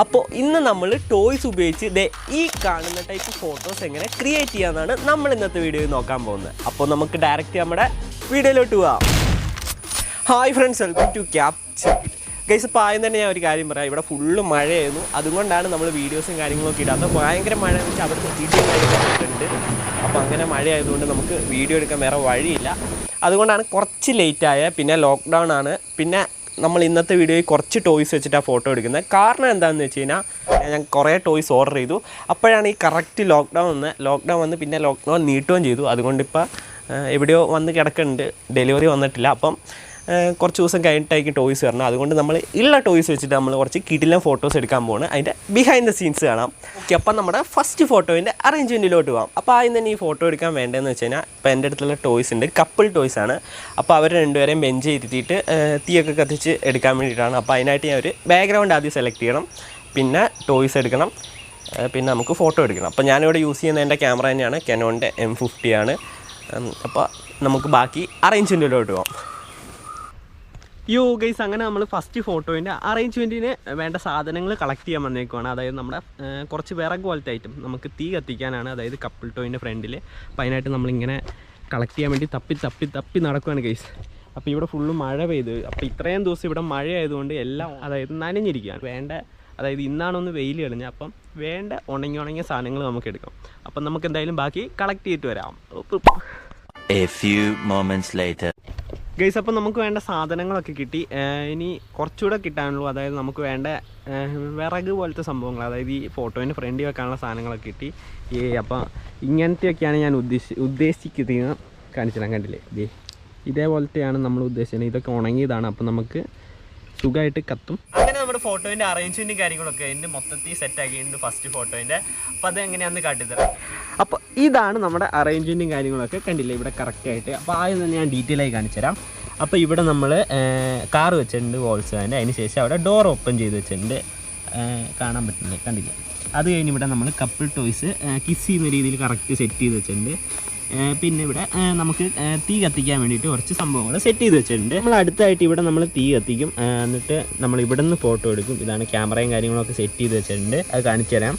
അപ്പോൾ ഇന്ന് നമ്മൾ ടോയ്സ് ഉപയോഗിച്ച് ഈ കാണുന്ന ടൈപ്പ് ഫോട്ടോസ് എങ്ങനെ ക്രിയേറ്റ് ചെയ്യാമെന്നാണ് നമ്മൾ ഇന്നത്തെ വീഡിയോയിൽ നോക്കാൻ പോകുന്നത്. അപ്പോൾ നമുക്ക് ഡയറക്റ്റ് നമ്മുടെ വീഡിയോയിലോട്ട് പോവാം. Hi friends, welcome to capture. Guys, ഇപ്പോൾ ആദ്യം തന്നെ ഞാൻ ഒരു കാര്യം പറയാം. ഇവിടെ ഫുള്ള് മഴയായിരുന്നു, അതുകൊണ്ടാണ് നമ്മൾ വീഡിയോസും കാര്യങ്ങളൊക്കെ ഇടാത്തത്. ഭയങ്കര മഴ എന്ന് വെച്ചാൽ അവർക്ക് വീഡിയോ കാര്യങ്ങളൊക്കെ ഉണ്ട്. അപ്പോൾ അങ്ങനെ മഴയായതുകൊണ്ട് നമുക്ക് വീഡിയോ എടുക്കാൻ വേറെ വഴിയില്ല. അതുകൊണ്ടാണ് കുറച്ച് ലേറ്റായ. പിന്നെ ലോക്ക്ഡൗൺ ആണ്. പിന്നെ നമ്മൾ ഇന്നത്തെ വീഡിയോയിൽ കുറച്ച് ടോയ്സ് വെച്ചിട്ടാണ് ഫോട്ടോ എടുക്കുന്നത്. കാരണം എന്താണെന്ന് വെച്ച് കഴിഞ്ഞാൽ ഞാൻ കുറേ ടോയ്സ് ഓർഡർ ചെയ്തു. അപ്പോഴാണ് ഈ കറക്റ്റ് ലോക്ക്ഡൗൺ വന്ന് പിന്നെ ലോക്ക്ഡൗൺ നീട്ടുകയും ചെയ്തു. അതുകൊണ്ടിപ്പോൾ എവിടെയോ വന്ന് കിടക്കുന്നുണ്ട്, ഡെലിവറി വന്നിട്ടില്ല. അപ്പം കുറച്ച് ദിവസം കഴിഞ്ഞിട്ടായിരിക്കും ടോയ്സ് വരണം. അതുകൊണ്ട് നമ്മൾ ഉള്ള ടോയ്സ് വെച്ചിട്ട് നമ്മൾ കുറച്ച് കിടിലൻ ഫോട്ടോസ് എടുക്കാൻ പോകുന്നത്. അതിൻ്റെ ബിഹൈൻഡ് ദ സീൻസ് കാണാം. ഓക്കെ, അപ്പം നമ്മുടെ ഫസ്റ്റ് ഫോട്ടോയിൻ്റെ അറേഞ്ച്മെൻറ്റിലോട്ട് പോകാം. അപ്പോൾ ആദ്യം തന്നെ ഈ ഫോട്ടോ എടുക്കാൻ വേണ്ടതെന്ന് വെച്ച് കഴിഞ്ഞാൽ, ഇപ്പോൾ എൻ്റെ അടുത്തുള്ള ടോയ്സ് ഉണ്ട്, കപ്പിൾ ടോയ്സ് ആണ്. അപ്പോൾ അവർ രണ്ടുപേരെയും ബെഞ്ച് ഇരുത്തിയിട്ട് തീയൊക്കെ കത്തിച്ച് എടുക്കാൻ വേണ്ടിയിട്ടാണ്. അപ്പോൾ അതിനായിട്ട് ഞാൻ ഒരു ബാക്ക്ഗ്രൗണ്ട് ആദ്യം സെലക്ട് ചെയ്യണം, പിന്നെ ടോയ്സ് എടുക്കണം, പിന്നെ നമുക്ക് ഫോട്ടോ എടുക്കണം. അപ്പോൾ ഞാനിവിടെ യൂസ് ചെയ്യുന്ന എൻ്റെ ക്യാമറ തന്നെയാണ്, Canon M50 ആണ്. അപ്പോൾ നമുക്ക് ബാക്കി അറേഞ്ച്മെൻറ്റിലോട്ട് പോകാം. ഗൈസ്, അങ്ങനെ നമ്മൾ ഫസ്റ്റ് ഫോട്ടോയിൻ്റെ അറേഞ്ച്മെൻറ്റിന് വേണ്ട സാധനങ്ങൾ കളക്ട് ചെയ്യാൻ വന്നേക്കുവാണ്. അതായത് നമ്മുടെ കുറച്ച് വിറക് പോലത്തെ ഐറ്റം നമുക്ക് തീ കത്തിക്കാനാണ്, അതായത് കപ്പിൾ ടോയിൻ്റെ ഫ്രണ്ടിൽ. അപ്പോൾ അതിനായിട്ട് നമ്മളിങ്ങനെ കളക്ട് ചെയ്യാൻ വേണ്ടി തപ്പി നടക്കുകയാണ് ഗൈസ്. അപ്പോൾ ഇവിടെ ഫുള്ള് മഴ പെയ്ത്, അപ്പോൾ ഇത്രയും ദിവസം ഇവിടെ മഴ ആയതുകൊണ്ട് എല്ലാം അതായത് നനഞ്ഞിരിക്കുകയാണ്. അതായത് ഇന്നാണൊന്ന് വെയിൽ കളിഞ്ഞത്. അപ്പം വേണ്ട ഉണങ്ങിയ സാധനങ്ങൾ നമുക്ക് എടുക്കാം. അപ്പം നമുക്ക് എന്തായാലും ബാക്കി കളക്ട് ചെയ്തിട്ട് വരാം. A few moments later. Guys, അപ്പം നമുക്ക് വേണ്ട സാധനങ്ങളൊക്കെ കിട്ടി. ഇനി കുറച്ചുകൂടെ കിട്ടാനുള്ളൂ. അതായത് നമുക്ക് വേണ്ട വിറക് പോലത്തെ സംഭവങ്ങൾ, അതായത് ഈ ഫോട്ടോയിൻ്റെ ഫ്രണ്ടിൽ വെക്കാനുള്ള സാധനങ്ങളൊക്കെ കിട്ടി. അപ്പം ഇങ്ങനത്തെയൊക്കെയാണ് ഞാൻ ഉദ്ദേശിക്കുന്നത്. കാണിച്ചിടാൻ കണ്ടില്ലേ, ഇതേപോലത്തെയാണ് നമ്മൾ ഉദ്ദേശിച്ചത്. ഇതൊക്കെ ഉണങ്ങിയതാണ്. അപ്പം നമുക്ക് സുഖമായിട്ട് കത്തും. അങ്ങനെ നമ്മുടെ ഫോട്ടോയിൻ്റെ അറേഞ്ച്മെൻറ്റും കാര്യങ്ങളൊക്കെ അതിൻ്റെ മൊത്തത്തിൽ സെറ്റാക്കിയിട്ടുണ്ട് ഫസ്റ്റ് ഫോട്ടോയിൻ്റെ. അപ്പോൾ അത് എങ്ങനെയാണെന്ന് കാട്ടിത്തരാം. അപ്പോൾ ഇതാണ് നമ്മുടെ അറേഞ്ച്മെൻറ്റും കാര്യങ്ങളൊക്കെ കണ്ടില്ലേ ഇവിടെ കറക്റ്റായിട്ട്. അപ്പോൾ ആദ്യം തന്നെ ഞാൻ ഡീറ്റെയിൽ ആയി കാണിച്ചു തരാം. അപ്പോൾ ഇവിടെ നമ്മൾ കാർ വെച്ചിട്ടുണ്ട് വോൾസ് തന്നെ. അതിന് ശേഷം അവിടെ ഡോർ ഓപ്പൺ ചെയ്ത് വെച്ചിട്ടുണ്ട്, കാണാൻ പറ്റുന്നില്ലേ, കണ്ടില്ലേ. അത് കഴിഞ്ഞ് ഇവിടെ നമ്മൾ കപ്പിൾ ടോയ്സ് കിസ് ചെയ്യുന്ന രീതിയിൽ കറക്റ്റ് സെറ്റ് ചെയ്ത് വെച്ചിട്ടുണ്ട്. പിന്നെ ഇവിടെ നമുക്ക് തീ കത്തിക്കാൻ വേണ്ടിയിട്ട് കുറച്ച് സംഭവങ്ങൾ സെറ്റ് ചെയ്ത് വെച്ചിട്ടുണ്ട്. നമ്മൾ അടുത്തായിട്ട് ഇവിടെ നമ്മൾ തീ കത്തിക്കും, എന്നിട്ട് നമ്മൾ ഇവിടെ നിന്ന് ഫോട്ടോ എടുക്കും. ഇതാണ് ക്യാമറയും കാര്യങ്ങളൊക്കെ സെറ്റ് ചെയ്ത് വെച്ചിട്ടുണ്ട്, അത് കാണിച്ചു തരാം.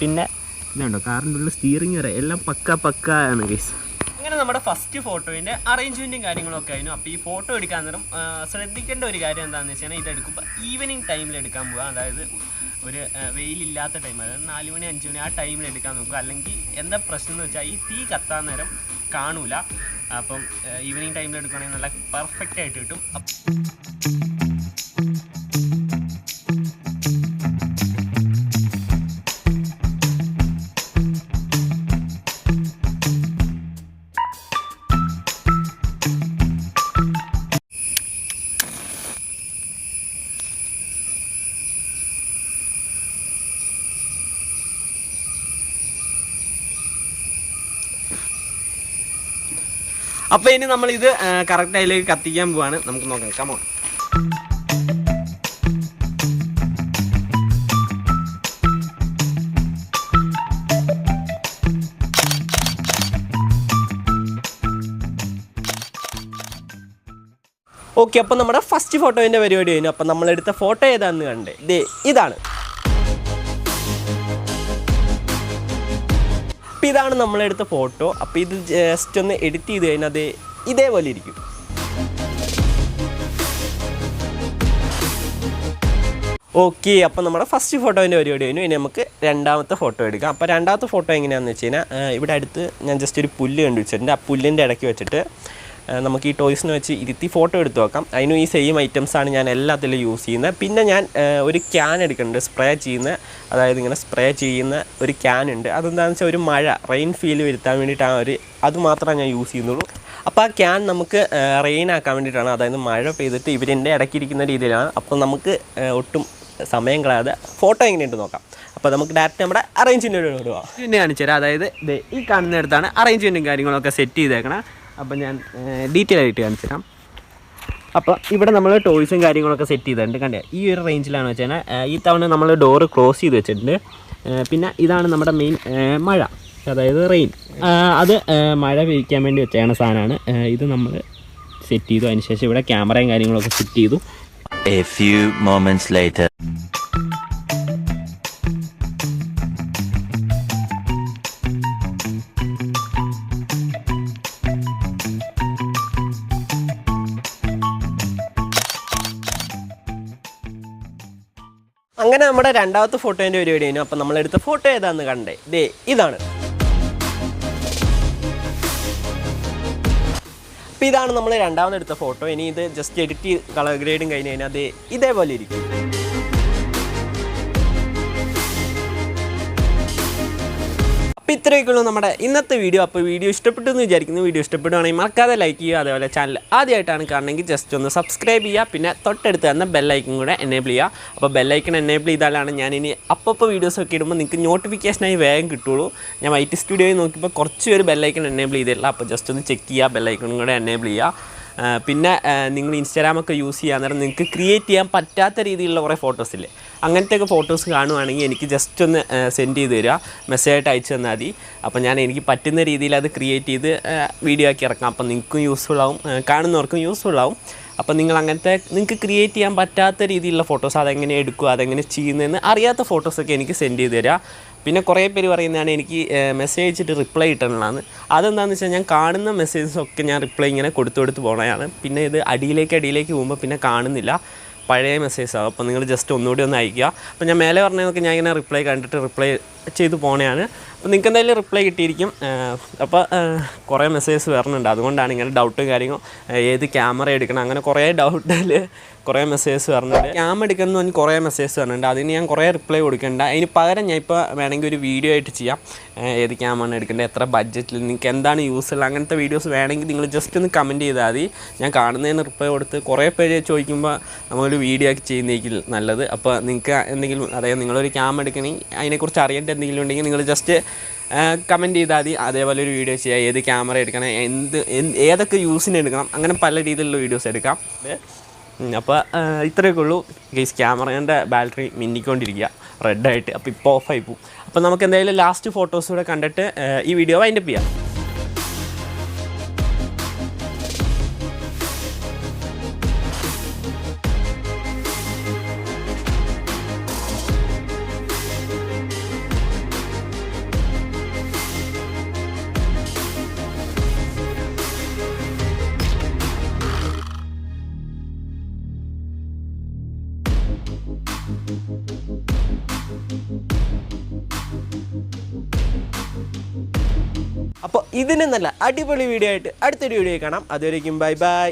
പിന്നെ ഇതുണ്ടോ, കാറിൻ്റെ ഉള്ളിൽ സ്റ്റിയറിംഗ് വരെ എല്ലാം പക്ക ആണ് ഗൈസ്. അങ്ങനെ നമ്മുടെ ഫസ്റ്റ് ഫോട്ടോയിൻ്റെ അറേഞ്ച്മെൻറ്റും കാര്യങ്ങളൊക്കെ ആയിരുന്നു. അപ്പോൾ ഈ ഫോട്ടോ എടുക്കാൻ നേരം ശ്രദ്ധിക്കേണ്ട ഒരു കാര്യം എന്താണെന്ന് വെച്ച് കഴിഞ്ഞാൽ, ഇതെടുക്കുമ്പോൾ ഈവനിങ് ടൈമിൽ എടുക്കാൻ പോവുക. അതായത് ഒരു വെയിലില്ലാത്ത ടൈം, അതായത് 4 മണി 5 മണി ആ ടൈമിൽ എടുക്കാൻ നോക്കുക. അല്ലെങ്കിൽ എന്താ പ്രശ്നം എന്ന് വെച്ചാൽ ഈ തീ കത്താൻ നേരം കാണൂല. അപ്പം ഈവനിങ് ടൈമിൽ എടുക്കുകയാണെങ്കിൽ നല്ല പെർഫെക്റ്റ് ആയിട്ട് കിട്ടും. അപ്പോൾ ഇനി നമ്മളിത് കറക്റ്റ് അതിലേക്ക് കത്തിക്കാൻ പോവാണ്. നമുക്ക് നോക്കാം, കമോൺ. ഓക്കെ, അപ്പോൾ നമ്മുടെ ഫസ്റ്റ് ഫോട്ടോയിൻ്റെ പരിപാടി കഴിഞ്ഞു. അപ്പം നമ്മളെടുത്ത ഫോട്ടോ ഏതാണെന്ന് കണ്ടേ, ഇതാണ്. അപ്പോൾ ഇതാണ് നമ്മളെടുത്ത ഫോട്ടോ. അപ്പോൾ ഇത് ജസ്റ്റ് ഒന്ന് എഡിറ്റ് ചെയ്ത് കഴിഞ്ഞാൽ അത് ഇതേപോലെ ഇരിക്കും. ഓക്കെ, അപ്പോൾ നമ്മുടെ ഫസ്റ്റ് ഫോട്ടോൻ്റെ പരിപാടി കഴിഞ്ഞു. ഇനി നമുക്ക് രണ്ടാമത്തെ ഫോട്ടോ എടുക്കാം. അപ്പോൾ രണ്ടാമത്തെ ഫോട്ടോ എങ്ങനെയാണെന്ന് വെച്ച് കഴിഞ്ഞാൽ, ഇവിടെ അടുത്ത് ഞാൻ ജസ്റ്റ് ഒരു പുല്ല് കണ്ടുവച്ചിട്ടുണ്ട്. ആ പുല്ലിൻ്റെ ഇടയ്ക്ക് വെച്ചിട്ട് നമുക്ക് ഈ ടോയ്സിന് വെച്ച് ഇരുത്തി ഫോട്ടോ എടുത്ത് വെക്കാം. അതിനും ഈ സെയിം ഐറ്റംസാണ് ഞാൻ എല്ലാത്തിലും യൂസ് ചെയ്യുന്നത്. പിന്നെ ഞാൻ ഒരു ക്യാൻ എടുക്കുന്നുണ്ട്, സ്പ്രേ ചെയ്യുന്ന, അതായത് ഇങ്ങനെ സ്പ്രേ ചെയ്യുന്ന ഒരു ക്യാൻ ഉണ്ട്. അതെന്താണെന്ന് വെച്ചാൽ ഒരു റെയിൻ ഫീൽ വരുത്താൻ വേണ്ടിയിട്ടാണ് അത് മാത്രമേ ഞാൻ യൂസ് ചെയ്യുന്നുള്ളൂ. അപ്പോൾ ആ ക്യാൻ നമുക്ക് റെയിൻ ആക്കാൻ വേണ്ടിയിട്ടാണ്, അതായത് മഴ പെയ്തിട്ട് ഇവരിൻ്റെ ഇടയ്ക്കിരിക്കുന്ന രീതിയിലാണ്. അപ്പോൾ നമുക്ക് ഒട്ടും സമയം കളയാതെ ഫോട്ടോ എങ്ങനെയുണ്ട് നോക്കാം. അപ്പോൾ നമുക്ക് ഡയറക്റ്റ് നമ്മുടെ അറേഞ്ച്മെൻറ്റിലോട്ട് പോകാം. പിന്നെ കാണിച്ചു തരാം. അതായത് ഈ കാണുന്നിടത്താണ് അറേഞ്ച്മെൻറ്റും കാര്യങ്ങളൊക്കെ സെറ്റ് ചെയ്തേക്കണം. അപ്പം ഞാൻ ഡീറ്റെയിൽ ആയിട്ട് കാണിച്ചു തരാം. അപ്പോൾ ഇവിടെ നമ്മൾ ടോയ്സും കാര്യങ്ങളൊക്കെ സെറ്റ് ചെയ്തിട്ടുണ്ട്. കണ്ടേ, ഈ ഒരു റേഞ്ചിലാണ് വെച്ച് കഴിഞ്ഞാൽ ഈ തവണ നമ്മൾ ഡോറ് ക്ലോസ് ചെയ്ത് വെച്ചിട്ടുണ്ട്. പിന്നെ ഇതാണ് നമ്മുടെ മെയിൻ മഴ, അതായത് റെയിൻ. അത് മഴ പെയ്യിക്കാൻ വേണ്ടി വെച്ചാണ് സാധനമാണ്. ഇത് നമ്മൾ സെറ്റ് ചെയ്തു. അതിനുശേഷം ഇവിടെ ക്യാമറയും കാര്യങ്ങളൊക്കെ സെറ്റ് ചെയ്തു. A few moments later. അങ്ങനെ നമ്മുടെ രണ്ടാമത്തെ ഫോട്ടോൻ്റെ പരിപാടി കഴിഞ്ഞു. അപ്പോൾ നമ്മളെടുത്ത ഫോട്ടോ ഏതാണെന്ന് കണ്ടേ, ദേ ഇതാണ്. അപ്പോൾ ഇതാണ് നമ്മൾ രണ്ടാമതെടുത്ത ഫോട്ടോ. ഇനി ഇത് ജസ്റ്റ് എഡിറ്റ് കളർ ഗ്രേഡും കഴിഞ്ഞ് കഴിഞ്ഞാൽ അത് ഇതേപോലെ ഇരിക്കും. അപ്പോൾ ഇത്രയൊക്കെയുള്ളൂ നമ്മുടെ ഇന്നത്തെ വീഡിയോ. അപ്പോൾ വീഡിയോ ഇഷ്ടപ്പെട്ടു എന്ന് വിചാരിക്കുന്നു. വീഡിയോ ഇഷ്ടപ്പെടുകയാണെങ്കിൽ മറക്കാതെ ലൈക്ക് ചെയ്യുക. അതേപോലെ ചാനൽ ആദ്യമായിട്ടാണ് കാണണമെങ്കിൽ ജസ്റ്റ് ഒന്ന് സബ്സ്ക്രൈബ് ചെയ്യുക. പിന്നെ തൊട്ടടുത്ത് തന്നെ ബെല്ലൈക്കൺ കൂടെ എനേബിൾ ചെയ്യുക. അപ്പോൾ ബെല്ലൈക്കൺ എനേബിൾ ചെയ്താലാണ് ഞാനിനി അപ്പോൾ വീഡിയോസൊക്കെ ഇടുമ്പോൾ നിങ്ങൾക്ക് നോട്ടിഫിക്കേഷനായി വേഗം കിട്ടുള്ളൂ. ഞാൻ വൈറ്റ് സ്റ്റുഡിയോയിൽ നോക്കിയപ്പോൾ കുറച്ച് പേര് ബെല്ലൈക്കൺ എനേബിൾ ചെയ്തിട്ടില്ല. അപ്പോൾ ജസ്റ്റ് ഒന്ന് ചെക്ക് ചെയ്യുക, ബെല്ലൈക്കൺ കൂടെ എനേബിൾ ചെയ്യുക. പിന്നെ നിങ്ങൾ ഇൻസ്റ്റാഗ്രാമൊക്കെ യൂസ് ചെയ്യാൻ നേരം നിങ്ങൾക്ക് ക്രിയേറ്റ് ചെയ്യാൻ പറ്റാത്ത രീതിയിലുള്ള കുറേ ഫോട്ടോസില്ലേ, അങ്ങനത്തെയൊക്കെ ഫോട്ടോസ് കാണുവാണെങ്കിൽ എനിക്ക് ജസ്റ്റ് ഒന്ന് സെൻഡ് ചെയ്ത് തരിക, മെസ്സേജായിട്ട് അയച്ചു തന്നാൽ മതി. അപ്പോൾ ഞാൻ എനിക്ക് പറ്റുന്ന രീതിയിൽ അത് ക്രിയേറ്റ് ചെയ്ത് വീഡിയോ ആക്കി ഇറക്കാം. അപ്പോൾ നിങ്ങൾക്കും യൂസ്ഫുള്ളാവും, കാണുന്നവർക്കും യൂസ്ഫുള്ളാവും. അപ്പോൾ നിങ്ങൾ അങ്ങനത്തെ നിങ്ങൾക്ക് ക്രിയേറ്റ് ചെയ്യാൻ പറ്റാത്ത രീതിയിലുള്ള ഫോട്ടോസ് അതെങ്ങനെ എടുക്കുക, അതെങ്ങനെ ചെയ്യുന്നതെന്ന് അറിയാത്ത ഫോട്ടോസൊക്കെ എനിക്ക് സെൻഡ് ചെയ്ത് തരിക. പിന്നെ കുറേ പേര് പറയുന്നതാണ് എനിക്ക് മെസ്സേജ് അയച്ചിട്ട് റിപ്ലൈ കിട്ടണമെന്നാണ്. അതെന്താണെന്ന് വെച്ചാൽ ഞാൻ കാണുന്ന മെസ്സേജസൊക്കെ ഞാൻ റിപ്ലൈ ഇങ്ങനെ കൊടുത്ത് പോകണതാണ്. പിന്നെ ഇത് അടിയിലേക്ക് പോകുമ്പോൾ പിന്നെ കാണുന്നില്ല, പഴയ മെസ്സേജാണ്. അപ്പോൾ നിങ്ങൾ ജസ്റ്റ് ഒന്നുകൂടി ഒന്ന് അയയ്ക്കുക. അപ്പോൾ ഞാൻ മേലെ പറഞ്ഞതൊക്കെ ഞാൻ ഇങ്ങനെ റിപ്ലൈ കണ്ടിട്ട് റിപ്ലൈ ചെയ്ത് പോകണതാണ്. അപ്പോൾ നിങ്ങൾക്ക് എന്തായാലും റിപ്ലൈ കിട്ടിയിരിക്കും. അപ്പോൾ കുറേ മെസ്സേജസ് വരുന്നുണ്ട്, അതുകൊണ്ടാണ് ഇങ്ങനെ ഡൗട്ടും കാര്യങ്ങളും ഏത് ക്യാമറ എടുക്കണം അങ്ങനെ കുറേ ഡൗട്ടിൽ കുറേ മെസ്സേജസ് വരുന്നുണ്ട്. ക്യാമറ എടുക്കണമെന്ന് പറഞ്ഞ് കുറേ മെസ്സേജസ് വരുന്നുണ്ട്, അതിന് ഞാൻ കുറേ റിപ്ലൈ കൊടുക്കേണ്ട. അതിന് പകരം ഞാൻ ഇപ്പോൾ വേണമെങ്കിൽ ഒരു വീഡിയോ ആയിട്ട് ചെയ്യാം, ഏത് ക്യാമറ എടുക്കേണ്ടത്, എത്ര ബഡ്ജറ്റിൽ, നിങ്ങൾക്ക് എന്താണ് യൂസ്ഫുൾ, അങ്ങനത്തെ വീഡിയോസ് വേണമെങ്കിൽ നിങ്ങൾ ജസ്റ്റ് ഒന്ന് കമൻറ്റ് ചെയ്താൽ മതി. ഞാൻ കാണുന്നതിന് റിപ്ലൈ കൊടുത്ത് കുറേ പേര് ചോദിക്കുമ്പോൾ നമ്മളൊരു വീഡിയോ ആക്കി ചെയ്യുന്നതായിരിക്കും നല്ലത്. അപ്പോൾ നിങ്ങൾക്ക് എന്തെങ്കിലും, അതായത് നിങ്ങളൊരു ക്യാമറ എടുക്കണമെങ്കിൽ അതിനെക്കുറിച്ച് അറിയേണ്ട എന്തെങ്കിലും ഉണ്ടെങ്കിൽ നിങ്ങൾ ജസ്റ്റ് കമൻറ്റ് ചെയ്താൽ മതി. അതേപോലെ ഒരു വീഡിയോ ചെയ്യാം, ഏത് ക്യാമറ എടുക്കണം, ഏതൊക്കെ യൂസിന് എടുക്കണം, അങ്ങനെ പല രീതിയിലുള്ള വീഡിയോസ് എടുക്കാം. അപ്പോൾ ഇത്രയൊക്കെ ഉള്ളൂ ഗൈസ്. ക്യാമറേൻ്റെ ബാറ്ററി മിന്നിക്കൊണ്ടിരിക്കുക റെഡായിട്ട്, അപ്പോൾ ഇപ്പോൾ ഓഫായി പോകും. അപ്പോൾ നമുക്ക് എന്തായാലും ലാസ്റ്റ് ഫോട്ടോസ് കൂടെ കണ്ടിട്ട് ഈ വീഡിയോ വൈൻഡപ്പ് ചെയ്യാം. അപ്പോൾ ഇതിന് നല്ല അടിപൊളി വീഡിയോ ആയിട്ട് അടുത്തൊരു വീഡിയോ കാണാം. അതുവരേക്കും ബൈ ബൈ.